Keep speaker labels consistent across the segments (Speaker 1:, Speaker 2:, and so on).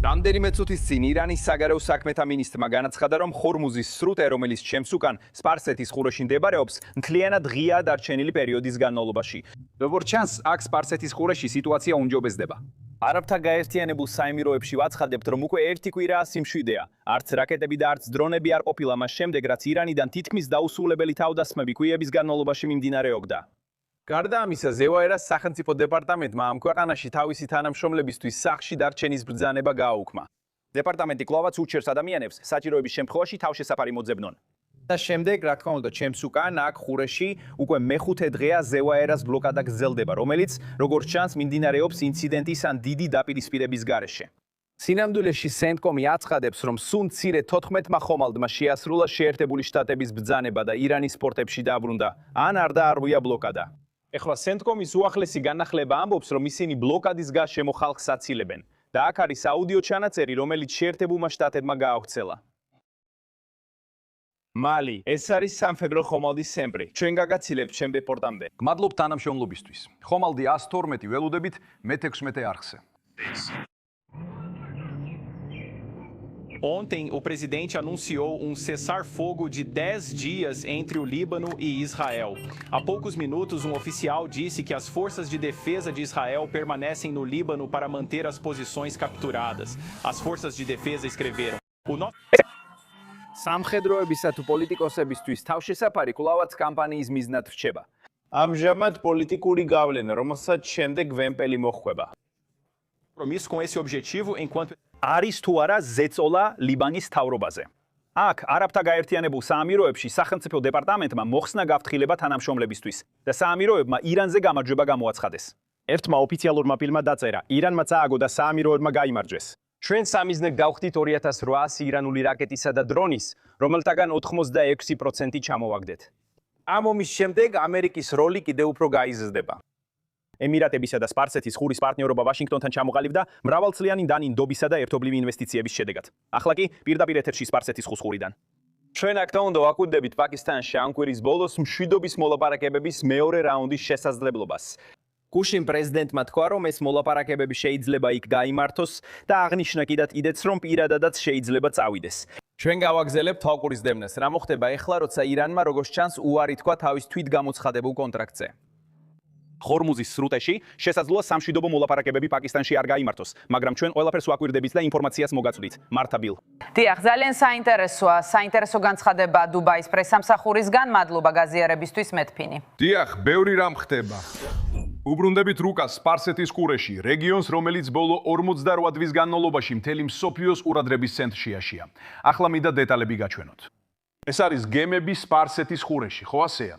Speaker 1: რამდენიმე წუთის წინ ირანის საგარეო საქმეთა მინისტრმა განაცხადა, რომ ხორმუზის სრუტე, რომელიც ჩემს უკან სპარსეთის ყურეში მდებარეობს, მთლიანად ღიაა დარჩენილი პერიოდის განმავლობაში. როგორც ჩანს, აქ სპარსეთის ყურეში სიტუაცია უმჯობესდება. არაბთა გაერთიანებულ საემიროებში ვაცხადებთ, რომ უკვე ერთი კვირაა სიმშვიდეა. არც რაკეტები და არც დრონები არ ყოფილა მას შემდეგ, რაც ირანიდან თითქმის დაუსრულებელი თავდასხმები კვირების განმავლობაში მიმდინარეობდა. გარდა ამისა, ზევაერას სახელმწიფო დეპარტამენტმა ამ ქვეყანაში თავისი თანამშრომლებისთვის სახლში დარჩენის ბრძანება გააუქმა. დეპარტამენტი კვლავაც უჩერს ადამიანებს საჭიროების შემთხვევაში თავშესაფარი მოძებნონ. და შემდეგ, რა თქმა უნდა, ჩემს უკან აქ ხურეში უკვე მეხუთე დღეა ზევაერას ბლოკადა გრძელდება, რომელიც, როგორც ჩანს, მიმდინარეობს ინციდენტის ან დიდი დაპირისპირების გარეშე. სინამდვილეში CENTCOM-ი აცხადებს, რომ სულ მცირე 14-მა ხომალდმა შეასრულა შეერთებული შტატების ბრძანება და ირანის პორტებში დაბრუნდა, ან არ დაარღვია ბლოკადა. ეხლა CENTCOM-ის უახლესი განახლება ამბობს, რომ ისინი ბლოკადის გარშემო ხალხს აცილებენ და აქ არის აუდიო ჩანაწერი, რომელიც შეერთებულმა შტატებმა გაავრცელა. მალი, ეს არის სამფედრო ხომალდის ცენტრი. ჩვენ გაგაცილებთ შემდეგ პორტამდე.
Speaker 2: გმადლობთ თანამშრომლობისთვის. ხომალდი 112 ველოდებით მე-16 არხზე.
Speaker 3: Ontem, o presidente anunciou um cessar-fogo de 10 dias entre o Líbano e Israel. Há poucos minutos, um oficial disse que as forças de defesa de Israel permanecem no Líbano para manter as posições capturadas. As forças de defesa escreveram:
Speaker 1: სამხედროებისა თუ პოლიტიკოსებისთვის თავშესაფარი კვლავაც კამპანიის მიზნად რჩება.
Speaker 4: ამჟამად პოლიტიკური გავლენა, რომელსაც შემდეგ ვემპელი მოხვდება.
Speaker 3: Compromisso com esse objetivo enquanto
Speaker 1: არის თუ არა ზეწოლა ლიბანის თავრობაზე. აქ არაბთა გაერთიანებულ საამიროებში სახელმწიფო დეპარტამენტმა მოხსნა გაფრთხილება თანამშრომლებისთვის და საამიროებმა ირანზე გამარჯვება გამოაცხადეს. ერთმა ოფიციალურმა ფილმმა დაწერა: ირანმა წააგო და საამიროებმა გაიმარჯვეს. ჩვენ სამიზნე გავხდით 2800 ირანული რაკეტისა და დრონის, რომელთაგან 86% ჩამოვაგდეთ. ამ ომის შემდეგ ამერიკის როლი კიდევ უფრო გაიზრდება. ემირატებისა და სპარსეთის ყურის პარტნიორობა ვაშინგტონთან ჩამოყალიბდა მრავალწლიანი დანინდობისა და ერთობლივი ინვესტიციების შედეგად. ახლა კი პირდაპირ ეთერში სპარსეთის ყურიდან. ჩვენ აქ უნდა ვაკვირდებით პაკისტანში ამ კვირის ბოლოს მშვიდობის მოლაპარაკებების მეორე რაუნდის შესაძლებლობას. კუშინ პრეზიდენტმა თქვა, რომ ეს მოლაპარაკებები შეიძლება იქ გაიმართოს და აღნიშნა კიდეც, რომ პირადადაც შეიძლება წავიდეს. ჩვენ გავაგზავნებთ თვალყურის დევნას. რა მოხდება ეხლა, როცა ირანმა, როგორც ჩანს, უარი თქვა თავის თვითგამოცხადებულ კონტრაქტზე. ხორმუზის სრუტეში შესაძლოა სამშვიდობო მოლაპარაკებები პაკისტანში არ გაიმართოს, მაგრამ ჩვენ ყველაფერს ვაკვირდებით და ინფორმაციას მოგაწვდით. მართა ბილ.
Speaker 5: დიახ, ძალიან საინტერესოა. საინტერესო განცხადება დუბაის პრესამსახურისგან. მადლობა გაზიარებისთვის, მეთფინი.
Speaker 2: დიახ, ბევრი რამ ხდება. უბრუნდებით რუკას სპარსეთის ყურეში, რეგიონს, რომელიც ბოლო 48 თვის განმავლობაში მთელი მსოფლიოს ყურადღების ცენტრშია. ახლა მინდა დეტალები გაჩვენოთ. ეს არის გემები სპარსეთის ყურეში, ხო ასეა?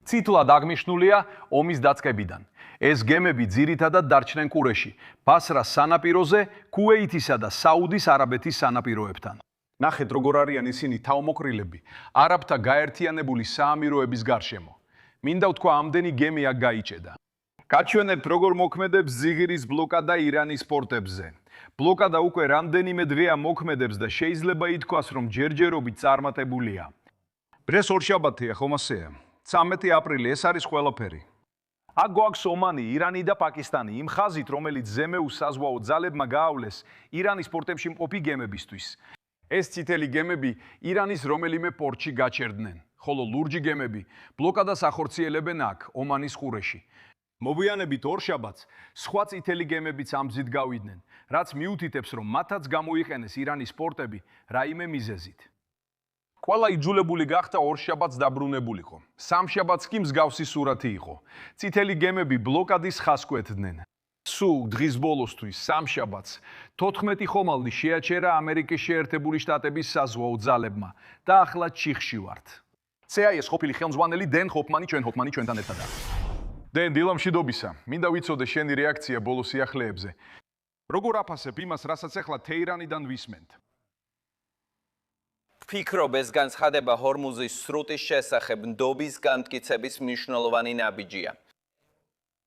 Speaker 2: ცითლად აღნიშნულია ომის დაწყებიდან. ეს გემები ძირითადად დარჩნენ ყურეში, ბასრას სანაპიროზე, ქუვეითისა და საუდის არაბეთის სანაპიროებთან. ნახეთ, როგორ არიან ისინი თავმოყრილები არაბთა გაერთიანებული საამიროების გარშემო. მინდა ვთქვა, ამდენი გემი აქ გაიჭედა. გაჩვენებთ, როგორ მოქმედებს ზიღირის ბლოკადა ირანის პორტებზე. ბლოკადა უკვე რამდენიმე დღეა მოქმედებს და შეიძლება ითქვას, რომ ჯერჯერობით წარმატებულია. დღეს ორშაბათია, ხომ ასეა? 13 აპრილი, ეს არის ყველაფერი. აქ გვაქვს ომანი, ირანი და პაკისტანი, იმ ხაზით, რომელიც ზემეულ საზღვაო ძალებმა გაავლეს ირანის პორტებში მყოფი გემებისთვის. ეს წითელი გემები ირანის რომელიმე პორტში გაჩერდნენ, ხოლო ლურჯი გემები ბლოკადას ახორციელებენ აქ, ომანის ყურეში. მოგვიანებით ორშაბათს სხვა წითელი გემებიც ამ გზით გავიდნენ, რაც მიუთითებს, რომ მათაც გამოიყენეს ირანის პორტები რაიმე მიზეზით. ყველა იძულებული გახდა ორშაბათს დაბრუნებულიყო. სამშაბათს კი მსგავსი სურათი იყო. წითელი გემები ბლოკადის ხაზს კვეთდნენ. სულ დღის ბოლოსთვის სამშაბათს 14 ხომალდი შეაჩერა ამერიკის შეერთებული შტატების საზღვაო ძალებმა და ახლა ჩიხში ვართ. CIA-ის ყოფილი ხელმძღვანელი დენ ჰოფმანი ჩვენთან ერთადაა. დენ, დილამშვიდობისა. მინდა ვიცოდე შენი რეაქცია ბოლო სიახლეებზე. როგორ აფასებ იმას, რასაც ახლა თეირანიდან ვისმენთ?
Speaker 6: ფიქრობ, ეს განცხადება ჰორმუზის სრუტის შესახებ ნდობის განმტკიცების მნიშვნელოვანი ნაბიჯია.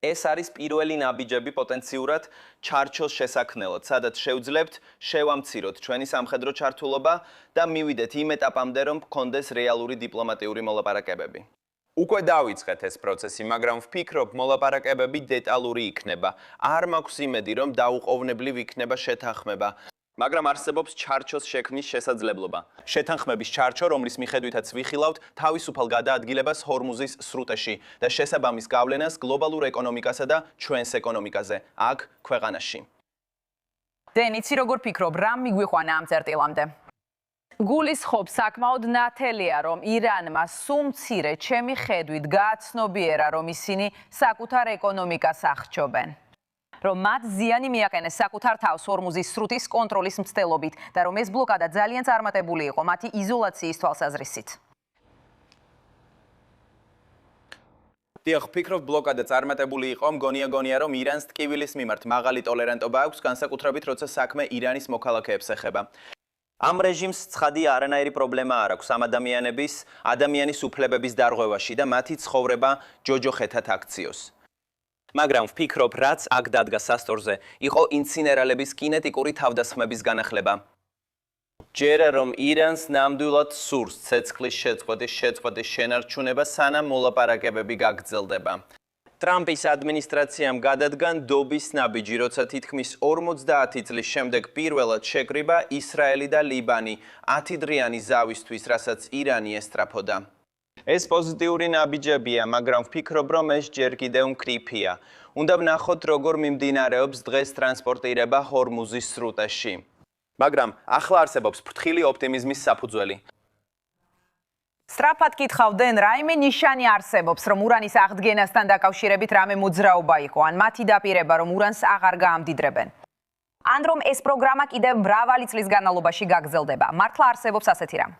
Speaker 6: ეს არის პირველი ნაბიჯები პოტენციურად ჩარჩოს შესაქმნელად, სადაც შევძლებთ შევამციროთ ჩვენი სამხედრო ჩართულობა და მივიდეთ იმ ეტაპამდე, რომ გქონდეს რეალური დიპლომატიური მოლაპარაკებები. უკვე დავიწყეთ ეს პროცესი, მაგრამ ვფიქრობ, მოლაპარაკებები დეტალური იქნება. არ მაქვს იმედი, რომ დაუყოვნებლივ იქნება შეთანხმება. მაგრამ არსებობს ჩარჩოს შექმნის შესაძლებლობა. შეთანხმების ჩარჩო, რომლის მიხედვითაც ვიხილავთ თავისუფალ გადაადგილებას ჰორმუზის სრუტეში და შესაბამის გავლენას გლობალურ ეკონომიკასა და ჩვენს ეკონომიკაზე, აქ ქვეყანაში.
Speaker 5: დენიცი როგორ ფიქრობ, რა მიგვიყვანა ამ წერტილამდე? გულისხმობ საკმაოდ ნათელია, რომ ირანმა სულ მცირე ჩემი ხედვით გააცნობიერა, რომ ისინი საკუთარ ეკონომიკას აღჭობენ. რომ მათ ზიანი მიაყენეს საკუთარ თავს ჰორმუზის სრუტის კონტროლის მცდელობით და რომ ეს ბლოკადა ძალიან წარმატებული იყო მათი იზოლაციის თვალსაზრისით.
Speaker 6: დიახ, ვფიქრობ, ბლოკადა წარმატებული იყო, მგონია რომ ირანს ტკივილის მიმართ მაღალი ტოლერანტობა აქვს, განსაკუთრებით როცა საქმე ირანის მოქალაქეებს ეხება. ამ რეჟიმს ცხადი არანაირი პრობლემა არ აქვს ამ ადამიანის უფლებების დარღვევაში და მათი ცხოვრება ჯოჯოხეთად აქციოს. მაგრამ ვფიქრობ, რაც აქ დადგა სასტორზე, იყო ინცინერალების კინეტიკური თავდასხმების განახლება. ჯერა რომ ირანს ნამდვილად სურს ცეცხლის შეწყვეტის შენარჩუნება, სანამ მოლაპარაკებები გაგრძელდება. ტრამპის ადმინისტრაციამ გადადგა ნდობის ნაბიჯი, როცა თითქმის 50 წლის შემდეგ პირველად შეკრიბა ისრაელი და ლიბანი 10 დღიანი ზავისთვის, რასაც ირანი ესწრაფოდა. ეს პოზიტიური ნაბიჯებია, მაგრამ ვფიქრობ, რომ ეს ჯერ კიდევ მკრიფია. უნდა ვნახოთ, როგორ მიმდინარეობს დღეს ტრანსპორტირება ჰორმუზის სრუტეში. მაგრამ ახლა არსებობს ფრთხილი ოპტიმიზმის საფუძველი.
Speaker 5: სწრაფად კითხავდნენ, რაიმე ნიშანი არსებობს, რომ ურანის აღდგენასთან დაკავშირებით რამე მოძრაობა იყო, ან მათი დაპირება, რომ ურანს აღარ გაამდიდრებენ. ან რომ ეს პროგრამა კიდევ მრავალი წლის განმავლობაში გაგრძელდება. მართლა არსებობს ასეთი რამ?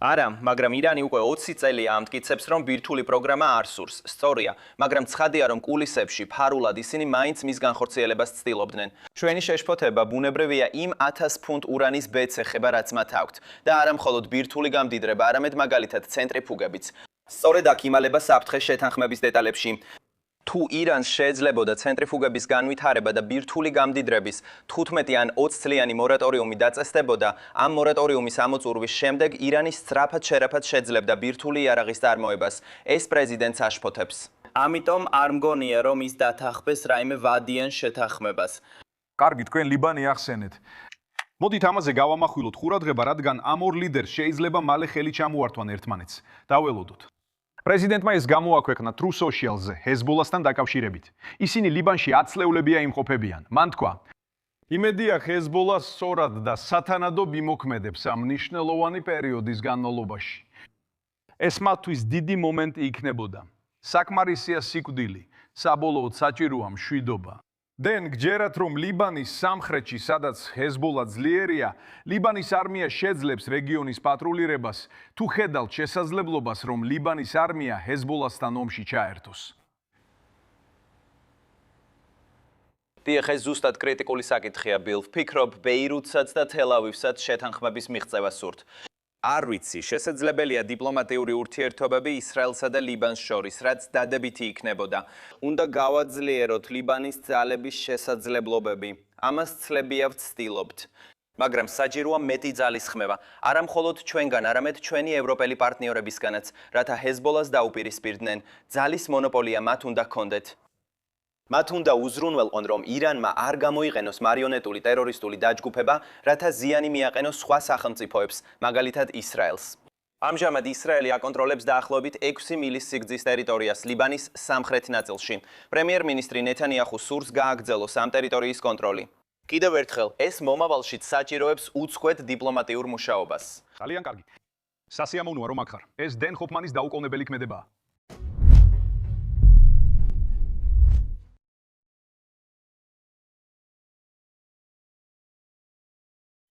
Speaker 6: არა, მაგრამ ირანი უკვე 20 წელია ამტკიცებს, რომ ბირთვული პროგრამა არ სურს. სწორია, მაგრამ ცხადია, რომ კულისებში ფარულად ისინი მაინც მის განხორციელებას ცდილობდნენ. ჩვენი შეშფოთება ბუნებრივია იმ 1000 ფუნტ ურანის ბედს ეხება, რაც მათ აქვთ, და არა მხოლოდ ბირთვული გამდიდრება, არამედ მაგალითად ცენტრიფუგებიც. სწორედ აქ იმალება საფრთხე შეთანხმების დეტალებში. თუ ირანს შეეძლებოდა ცენტრიფუგების განვითარება და ბირთვული გამდიდრების 15 ან 20 წლიანი მორატორიუმი დაწესდებოდა, ამ მორატორიუმის ამოწურვის შემდეგ ირანი სწრაფად შეძლებდა ბირთვული იარაღის წარმოებას. ეს პრეზიდენტს აშფოთებს. ამიტომ არ მგონია, რომ ის დათანხმდეს რაიმე ვადიან შეთანხმებას.
Speaker 2: კარგი, თქვენ ლიბანი ახსენეთ. მოდით ამაზე გავამახვილოთ ყურადღება, რადგან ამ ორ ლიდერს შეიძლება მალე ხელი ჩამოართვან ერთმანეთს. დაველოდოთ. პრეზიდენტმა ეს გამოაქვეყნა True Social-ზე ჰეზბოლასთან დაკავშირებით. ისინი ლიბანში 10 წლეულებია იმყოფებიან. მან თქვა: იმედია ჰეზბოლას სწორად და სათანადო იმოქმედებს ამ მნიშვნელოვანი პერიოდის განმავლობაში. ეს მათთვის დიდი მომენტი იქნებოდა. საკმარისია სიკვდილი, საბოლოოდ საჭიროა მშვიდობა. დენ გჯერათ, რომ ლიბანის სამხრეთში, სადაც ჰეზბოლა ძლიერია, ლიბანის არმია შეძლებს რეგიონის პატრულირებას, თუ ხედავთ შესაძლებლობას, რომ ლიბანის არმია ჰეზბოლასთან ომში ჩაერთოს.
Speaker 6: დიახ, ეს ზუსტად კრიტიკული საკითხია, ბილ. ვფიქრობ, ბეირუთსაც და თელ-ავივსაც შეთანხმების მიღწევა სურთ. არ ვიცი, შესაძლებელია დიპლომატიური ურთიერთობები ისრაელსა და ლიბანს შორის, რაც დადებითი იქნებოდა. უნდა გავაძლიეროთ ლიბანის ძალების შესაძლებლობები. ამას ცლებია ვცდილობთ. მაგრამ საჭიროა მეტი ძალისხმევა, არა მხოლოდ ჩვენგან, არამედ ჩვენი ევროპელი პარტნიორებისგანაც, რათა ჰეზბოლას დაუპირისპირდნენ. ძალის მონოპოლია მათ უნდა ჰქონდეთ. მათ უნდა უზრუნველყონ, რომ ირანმა არ გამოიყენოს მარიონეტული ტერორისტული დაჯგუფება, რათა ზიანი მიაყენოს სხვა სახელმწიფოებს, მაგალითად ისრაელს. ამჟამად ისრაელი აკონტროლებს დაახლოებით 6 მილის სიგრძის ტერიტორიას ლიბანის სამხრეთ ნაწილში. პრემიერ-მინისტრი ნეთანიახუ სურს გააგრძელოს ამ ტერიტორიის კონტროლი. კიდევ ერთხელ, ეს მომავალშიც საჭიროებს უწყვეტ დიპლომატიურ მუშაობას.
Speaker 2: ძალიან კარგი. სასიამოვნოა, რომ აქ ხარ. ეს დენ ჰოფმანის დაუკოვნებელი ქმედებაა.